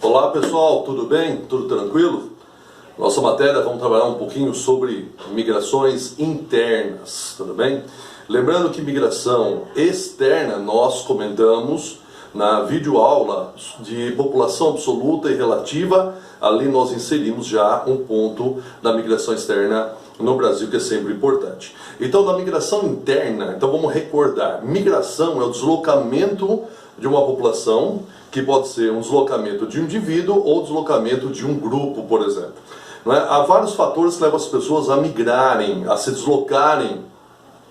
Olá pessoal, tudo bem? Tudo tranquilo? Nossa matéria, vamos trabalhar um pouquinho sobre migrações internas, tudo bem? Lembrando que migração externa nós comentamos na videoaula de população absoluta e relativa, ali nós inserimos já um ponto da migração externa no Brasil que é sempre importante. Então, da migração interna, então vamos recordar, migração é o deslocamento de uma população, que pode ser um deslocamento de um indivíduo ou deslocamento de um grupo, por exemplo. Não é? Há vários fatores que levam as pessoas a migrarem, a se deslocarem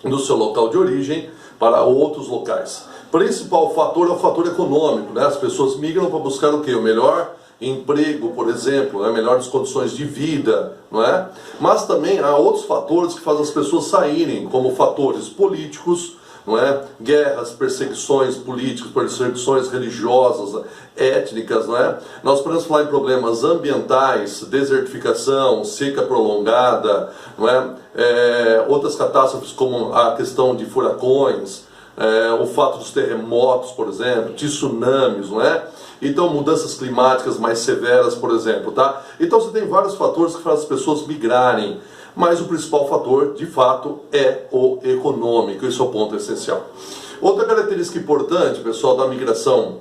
do seu local de origem para outros locais. O principal fator é o fator econômico, né? As pessoas migram para buscar o quê? O melhor emprego, por exemplo, né? Melhores condições de vida, não é? Mas também há outros fatores que fazem as pessoas saírem, como fatores políticos, não é? Guerras, perseguições políticas, perseguições religiosas, étnicas, não é? Nós podemos falar em problemas ambientais, desertificação, seca prolongada, não é? Outras catástrofes como a questão de furacões, o fato dos terremotos, por exemplo, tsunamis, não é? Então, mudanças climáticas mais severas, por exemplo, tá? Então, você tem vários fatores que fazem as pessoas migrarem, mas o principal fator, de fato, é o econômico. Esse é o ponto essencial. Outra característica importante, pessoal, da migração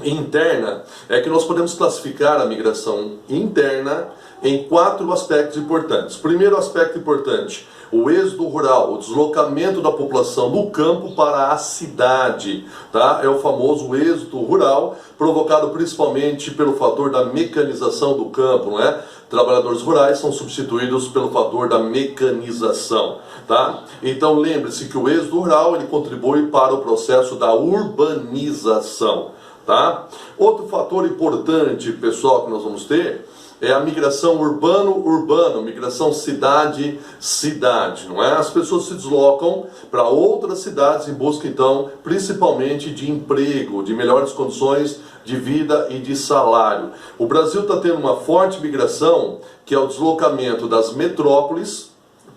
interna é que nós podemos classificar a migração interna em 4 aspectos importantes. Primeiro aspecto importante, o êxodo rural, o deslocamento da população do campo para a cidade, tá? É o famoso êxodo rural, provocado principalmente pelo fator da mecanização do campo, não é? Trabalhadores rurais são substituídos pelo fator da mecanização, tá? Então lembre-se que o êxodo rural ele contribui para o processo da urbanização, tá? Outro fator importante, pessoal, que nós vamos ter é a migração urbano-urbano, migração cidade-cidade, não é? As pessoas se deslocam para outras cidades em busca, então, principalmente de emprego, de melhores condições de vida e de salário. O Brasil está tendo uma forte migração, que é o deslocamento das metrópoles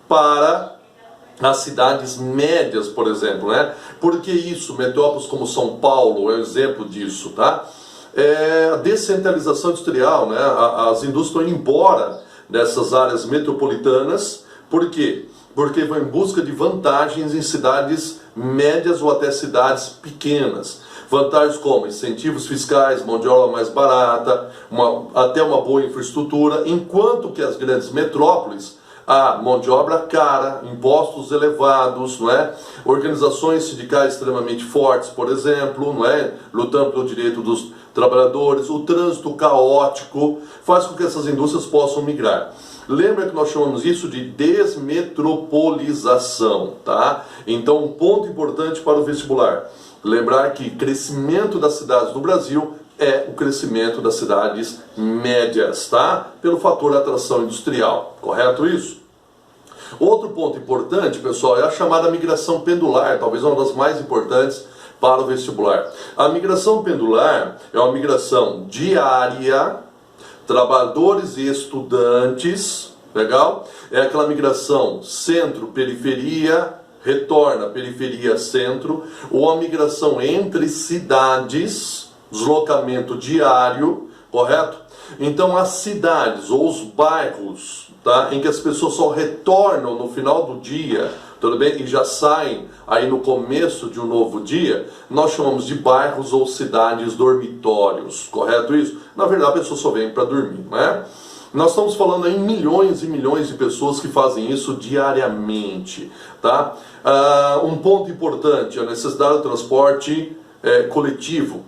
para as cidades médias, por exemplo, né? Por que isso? Metrópoles como São Paulo é um exemplo disso, tá? A descentralização industrial, né? As indústrias estão indo embora dessas áreas metropolitanas. Por quê? Porque vão em busca de vantagens em cidades médias ou até cidades pequenas. Vantagens como incentivos fiscais, mão de obra mais barata, até uma boa infraestrutura, enquanto que as grandes metrópoles há mão de obra cara, impostos elevados, não é? Organizações sindicais extremamente fortes, por exemplo, não é? Lutando pelo direito dos trabalhadores, o trânsito caótico faz com que essas indústrias possam migrar. Lembra que nós chamamos isso de desmetropolização, tá? Então, um ponto importante para o vestibular, lembrar que crescimento das cidades do Brasil é o crescimento das cidades médias, tá? Pelo fator atração industrial, correto isso? Outro ponto importante, pessoal, é a chamada migração pendular, talvez uma das mais importantes para o vestibular. A migração pendular é uma migração diária, trabalhadores e estudantes, legal? É aquela migração centro-periferia, retorna periferia-centro, ou a migração entre cidades, deslocamento diário, correto? Então as cidades ou os bairros, tá, em que as pessoas só retornam no final do dia, tudo bem? E já saem aí no começo de um novo dia, nós chamamos de bairros ou cidades dormitórios, correto isso? Na verdade a pessoa só vem para dormir, não é? Nós estamos falando em milhões e milhões de pessoas que fazem isso diariamente, tá? Um ponto importante, a necessidade do transporte coletivo,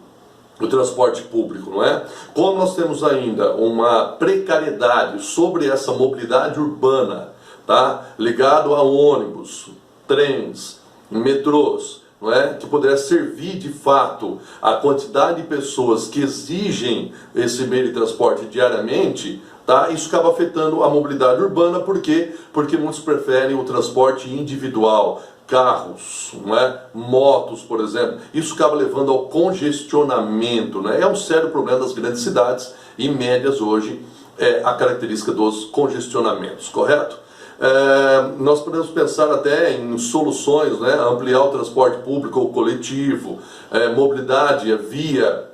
o transporte público, não é? Como nós temos ainda uma precariedade sobre essa mobilidade urbana, tá? Ligado a ônibus, trens, metrôs, não é? Que poderá servir de fato a quantidade de pessoas que exigem esse meio de transporte diariamente, tá? Isso acaba afetando a mobilidade urbana, por quê? Porque muitos preferem o transporte individual, carros, não é? Motos, por exemplo. Isso acaba levando ao congestionamento, né? É um sério problema das grandes cidades e médias hoje, a característica dos congestionamentos, correto? Nós podemos pensar até em soluções, né? Ampliar o transporte público ou coletivo, mobilidade via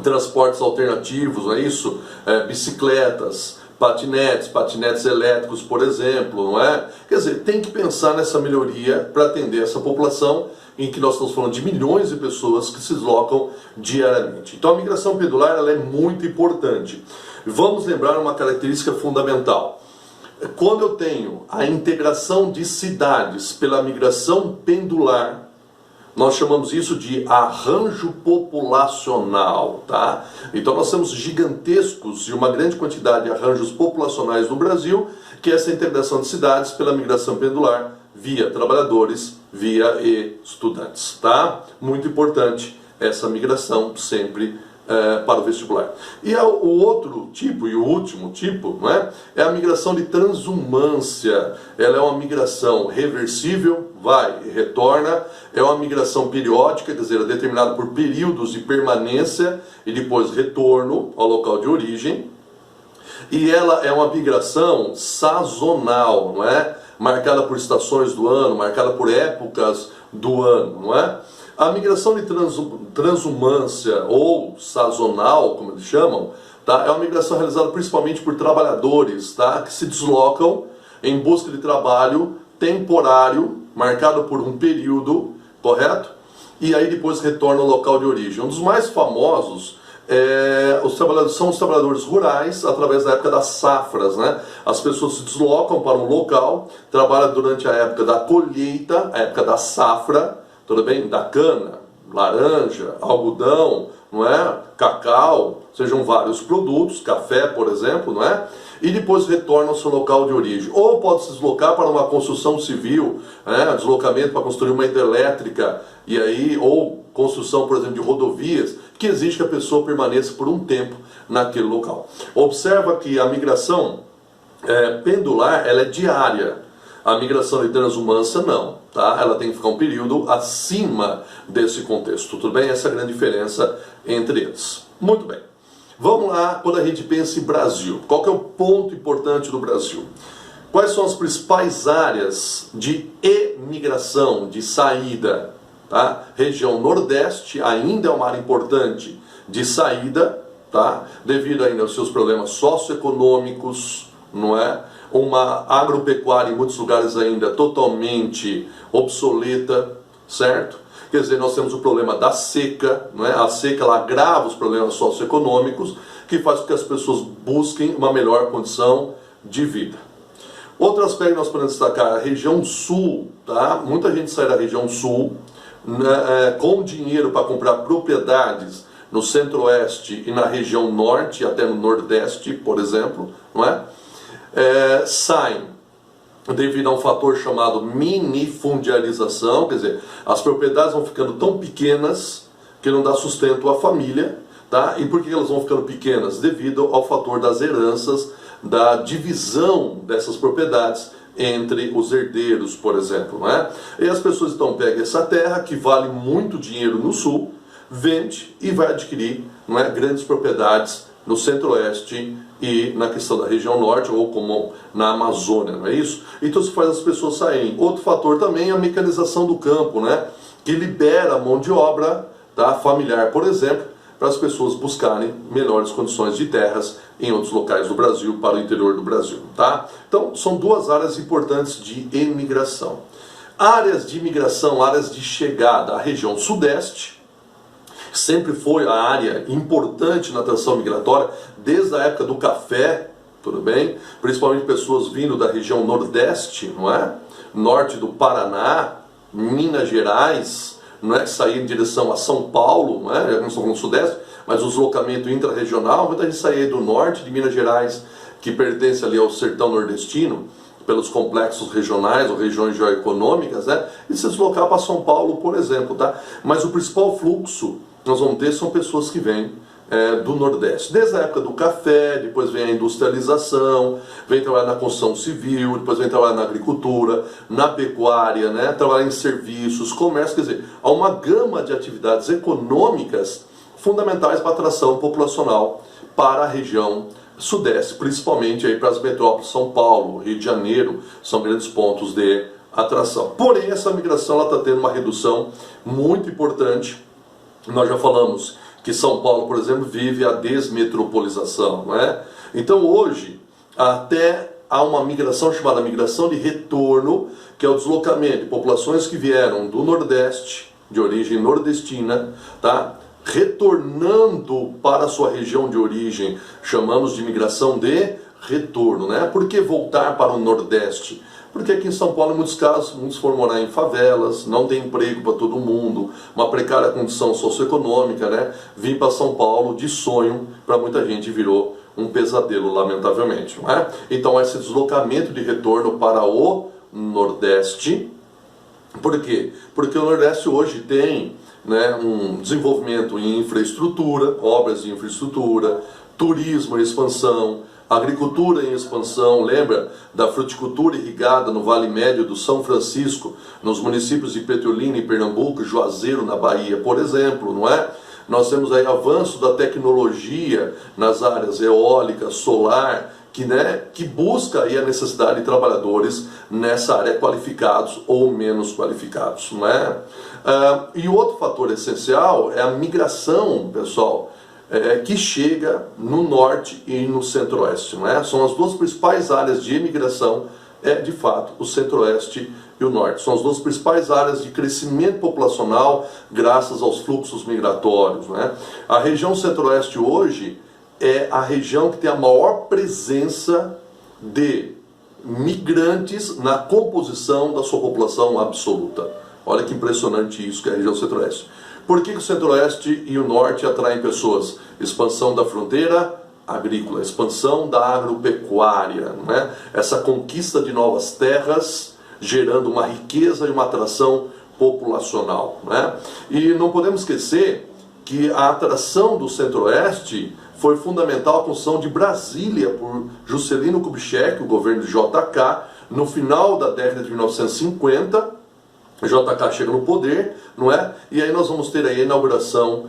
transportes alternativos, não é isso? Bicicletas, patinetes elétricos, por exemplo, não é? Quer dizer, tem que pensar nessa melhoria para atender essa população em que nós estamos falando de milhões de pessoas que se deslocam diariamente. Então a migração pendular ela é muito importante. Vamos lembrar uma característica fundamental. Quando eu tenho a integração de cidades pela migração pendular, nós chamamos isso de arranjo populacional, tá? Então nós temos gigantescos e uma grande quantidade de arranjos populacionais no Brasil, que é essa integração de cidades pela migração pendular, via trabalhadores, via estudantes, tá? Muito importante essa migração sempre para o vestibular. E o outro tipo, e o último tipo, não é? É a migração de transumância. Ela é uma migração reversível, vai e retorna, é uma migração periódica, quer dizer, é determinada por períodos de permanência e depois retorno ao local de origem. E ela é uma migração sazonal, não é? Marcada por estações do ano, marcada por épocas do ano, não é? A migração de transumância ou sazonal, como eles chamam, tá? É uma migração realizada principalmente por trabalhadores, tá? Que se deslocam em busca de trabalho temporário, marcado por um período, correto? E aí depois retorna ao local de origem. Um dos mais famosos são os trabalhadores rurais, através da época das safras, né? As pessoas se deslocam para um local, trabalham durante a época da colheita, a época da safra, tudo bem? Da cana, laranja, algodão, não é? Cacau, sejam vários produtos, café, por exemplo, não é? E depois retorna ao seu local de origem. Ou pode se deslocar para uma construção civil, deslocamento para construir uma hidrelétrica, e aí, ou construção, por exemplo, de rodovias, que exige que a pessoa permaneça por um tempo naquele local. Observa que a migração pendular, ela é diária. A migração de transumância não, tá? Ela tem que ficar um período acima desse contexto, tudo bem? Essa é a grande diferença entre eles. Muito bem. Vamos lá, quando a gente pensa em Brasil, qual que é o ponto importante do Brasil? Quais são as principais áreas de emigração, de saída? Tá? Região Nordeste ainda é uma área importante de saída, tá? Devido ainda aos seus problemas socioeconômicos, não é? Uma agropecuária em muitos lugares ainda totalmente obsoleta, certo? Quer dizer, nós temos o problema da seca, não é? A seca ela agrava os problemas socioeconômicos, que faz com que as pessoas busquem uma melhor condição de vida. Outro aspecto que nós podemos destacar é a região sul, tá? Muita gente sai da região sul com dinheiro para comprar propriedades no centro-oeste e na região norte, até no nordeste, por exemplo, não é? Saem devido a um fator chamado minifundialização, quer dizer, as propriedades vão ficando tão pequenas que não dá sustento à família, tá? E por que elas vão ficando pequenas? Devido ao fator das heranças, da divisão dessas propriedades entre os herdeiros, por exemplo, não é? E as pessoas então pegam essa terra que vale muito dinheiro no sul, vende e vai adquirir, não é, grandes propriedades no centro-oeste e na questão da região norte, ou como na Amazônia, não é isso? Então isso faz as pessoas saírem. Outro fator também é a mecanização do campo, né? Que libera a mão de obra, tá, familiar, por exemplo, para as pessoas buscarem melhores condições de terras em outros locais do Brasil, para o interior do Brasil, tá? Então são duas áreas importantes de emigração. Áreas de imigração, áreas de chegada, a região sudeste, sempre foi a área importante na transição migratória, desde a época do café, tudo bem? Principalmente pessoas vindo da região nordeste, não é? Norte do Paraná, Minas Gerais, não é? Que saía em direção a São Paulo, não é? Já que nós estamos falando do sudeste, mas o deslocamento intra-regional, muita gente saía do norte de Minas Gerais, que pertence ali ao sertão nordestino, pelos complexos regionais ou regiões geoeconômicas, né? E se deslocar para São Paulo, por exemplo, tá? Mas o principal fluxo nós vamos ter são pessoas que vêm do Nordeste. Desde a época do café, depois vem a industrialização, vem trabalhar na construção civil, depois vem trabalhar na agricultura, na pecuária, né? Trabalhar em serviços, comércio, quer dizer, há uma gama de atividades econômicas fundamentais para a atração populacional para a região sudeste, principalmente aí para as metrópoles São Paulo, Rio de Janeiro, são grandes pontos de atração. Porém, essa migração está tendo uma redução muito importante. Nós já falamos que São Paulo, por exemplo, vive a desmetropolização, não é? Então hoje, até há uma migração chamada migração de retorno, que é o deslocamento de populações que vieram do Nordeste, de origem nordestina, tá? Retornando para a sua região de origem, chamamos de migração de retorno, né? Por que voltar para o Nordeste? Porque aqui em São Paulo, em muitos casos, muitos foram morar em favelas, não tem emprego para todo mundo, uma precária condição socioeconômica, né? Vir para São Paulo de sonho, para muita gente virou um pesadelo, lamentavelmente, não é? Então, esse deslocamento de retorno para o Nordeste. Por quê? Porque o Nordeste hoje tem, né, um desenvolvimento em infraestrutura, obras de infraestrutura, turismo em expansão, agricultura em expansão. Lembra da fruticultura irrigada no Vale Médio do São Francisco, nos municípios de Petrolina, em Pernambuco, Juazeiro, na Bahia, por exemplo, não é? Nós temos aí avanço da tecnologia nas áreas eólica, solar, que busca aí a necessidade de trabalhadores nessa área qualificados ou menos qualificados, não é? E o outro fator essencial é a migração, pessoal, que chega no norte e no centro-oeste, não é? São as duas principais áreas de imigração, de fato, o centro-oeste e o norte. São as duas principais áreas de crescimento populacional graças aos fluxos migratórios, não é? A região centro-oeste hoje é a região que tem a maior presença de migrantes na composição da sua população absoluta. Olha que impressionante isso que é a região centro-oeste. Por que o centro-oeste e o norte atraem pessoas? Expansão da fronteira agrícola, expansão da agropecuária, não é? Essa conquista de novas terras, gerando uma riqueza e uma atração populacional, não é? E não podemos esquecer que a atração do centro-oeste foi fundamental a construção de Brasília por Juscelino Kubitschek, o governo de JK, no final da década de 1950. JK chega no poder, não é? E aí nós vamos ter aí a inauguração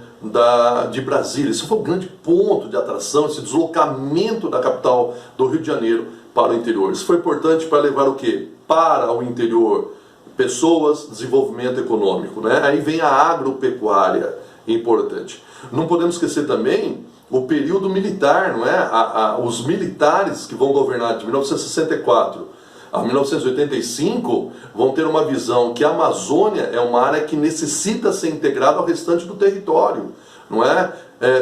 de Brasília. Isso foi um grande ponto de atração, esse deslocamento da capital do Rio de Janeiro para o interior. Isso foi importante para levar o quê? Para o interior, pessoas, desenvolvimento econômico, né? Aí vem a agropecuária, importante. Não podemos esquecer também o período militar, não é? Os militares que vão governar de 1964 a 1985 vão ter uma visão que a Amazônia é uma área que necessita ser integrada ao restante do território, não é?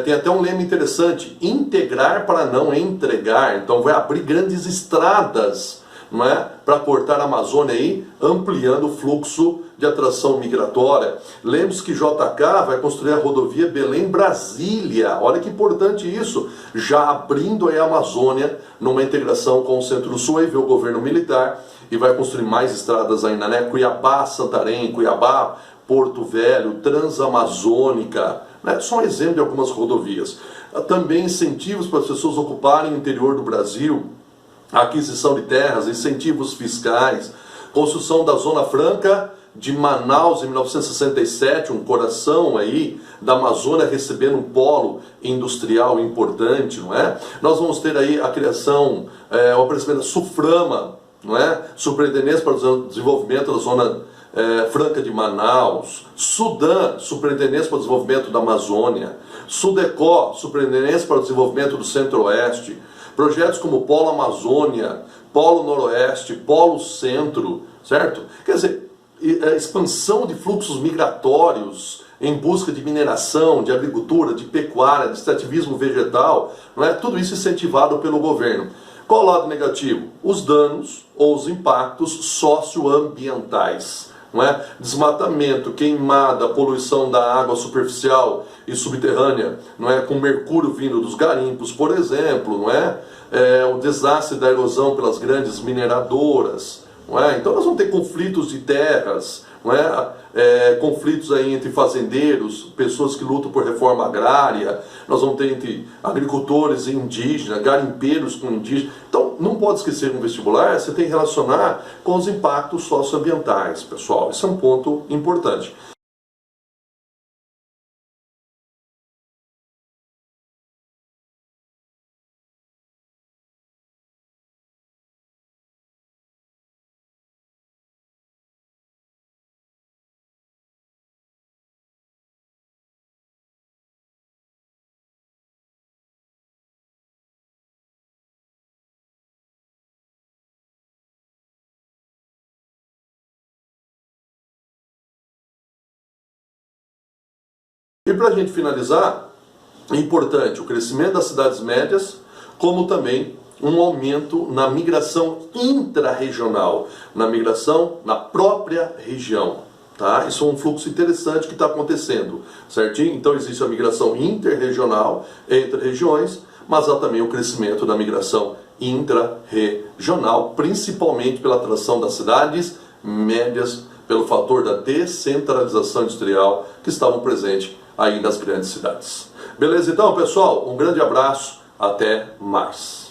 Tem até um lema interessante: integrar para não entregar. Então vai abrir grandes estradas, não é? Para cortar a Amazônia aí, ampliando o fluxo de atração migratória. Lembre-se que JK vai construir a rodovia Belém-Brasília. Olha que importante isso, já abrindo aí a Amazônia numa integração com o Centro-Sul. Aí vê o governo militar e vai construir mais estradas ainda, né? Cuiabá, Santarém, Cuiabá, Porto Velho, Transamazônica, né? Só um exemplo de algumas rodovias. Também incentivos para as pessoas ocuparem o interior do Brasil, aquisição de terras, incentivos fiscais, construção da Zona Franca de Manaus em 1967, um coração aí da Amazônia recebendo um polo industrial importante, não é? Nós vamos ter aí a criação, o aparecimento da SUFRAMA, não é? Superintendência para o Desenvolvimento da Zona Franca de Manaus, SUDAM, Superintendência para o Desenvolvimento da Amazônia, SUDECO, Superintendência para o Desenvolvimento do Centro-Oeste, projetos como Polo Amazônia, Polo Noroeste, Polo Centro, certo? Quer dizer, a expansão de fluxos migratórios em busca de mineração, de agricultura, de pecuária, de extrativismo vegetal, não é? Tudo isso incentivado pelo governo. Qual o lado negativo? Os danos ou os impactos socioambientais, não é? Desmatamento, queimada, poluição da água superficial e subterrânea, não é? Com mercúrio vindo dos garimpos, por exemplo, não é? O desastre da erosão pelas grandes mineradoras, não é? Então nós vamos ter conflitos de terras, não é? Conflitos aí entre fazendeiros, pessoas que lutam por reforma agrária, nós vamos ter entre agricultores e indígenas, garimpeiros com indígenas. Então não pode esquecer no vestibular, você tem que relacionar com os impactos socioambientais, pessoal. Isso é um ponto importante. E para a gente finalizar, é importante o crescimento das cidades médias, como também um aumento na migração intrarregional, na migração na própria região. Tá? Isso é um fluxo interessante que está acontecendo, certinho? Então existe a migração interregional entre regiões, mas há também o crescimento da migração intrarregional, principalmente pela atração das cidades médias, pelo fator da descentralização industrial que estavam presentes aí nas grandes cidades. Beleza então, pessoal? Um grande abraço, até mais.